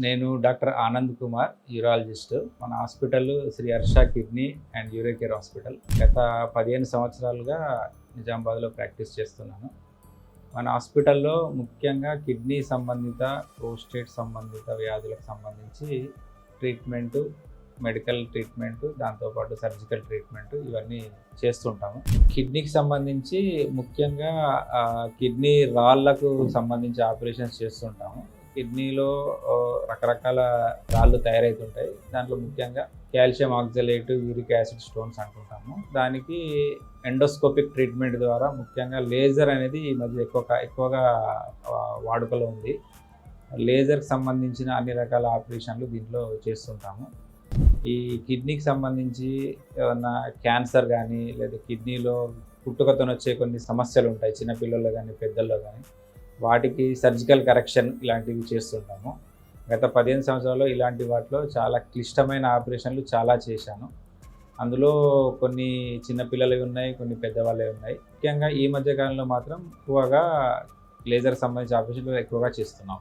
నేను doctor Anand Kumar, urologist. మన hospital Shri Harsha kidney and uro care hospital. గత 15 సంవత్సరాలుగా నిజామాబాద్లో ప్రాక్టీస్ చేస్తున్నాను. మన హాస్పిటల్లో ముఖ్యంగా కిడ్నీ సంబంధిత, ప్రోస్టేట్ సంబంధిత వ్యాధులకు సంబంధించి ట్రీట్మెంటు, మెడికల్ ట్రీట్మెంటు, దాంతోపాటు సర్జికల్ ట్రీట్మెంటు ఇవన్నీ చేస్తుంటాము. కిడ్నీకి సంబంధించి ముఖ్యంగా కిడ్నీ రాళ్లకు సంబంధించి ఆపరేషన్స్ చేస్తుంటాము. కిడ్నీలో రకరకాల రాళ్ళు తయారవుతుంటాయి. దాంట్లో ముఖ్యంగా calcium oxalate, uric acid stones అంటుంటాము. దానికి ఎండోస్కోపిక్ ట్రీట్మెంట్ ద్వారా ముఖ్యంగా లేజర్ అనేది ఈ మధ్య ఎక్కువగా వాడుకలో ఉంది. లేజర్కి సంబంధించిన అన్ని రకాల ఆపరేషన్లు దీంట్లో చేస్తుంటాము. ఈ కిడ్నీకి సంబంధించి ఏమన్నా క్యాన్సర్ కానీ లేదా కిడ్నీలో పుట్టుకతో వచ్చే కొన్ని సమస్యలు ఉంటాయి, చిన్నపిల్లల్లో కానీ పెద్దల్లో కానీ. వాటికి సర్జికల్ కరెక్షన్ ఇలాంటివి చేస్తుంటాము. గత 15 సంవత్సరాల్లో ఇలాంటి వాటిలో చాలా క్లిష్టమైన ఆపరేషన్లు చాలా చేశాను. అందులో కొన్ని చిన్నపిల్లలవి ఉన్నాయి, కొన్ని పెద్దవాళ్ళవి ఉన్నాయి. ముఖ్యంగా ఈ మధ్యకాలంలో మాత్రం ఎక్కువగా లేజర్ సంబంధించిన ఆపరేషన్లు ఎక్కువగా చేస్తున్నాం.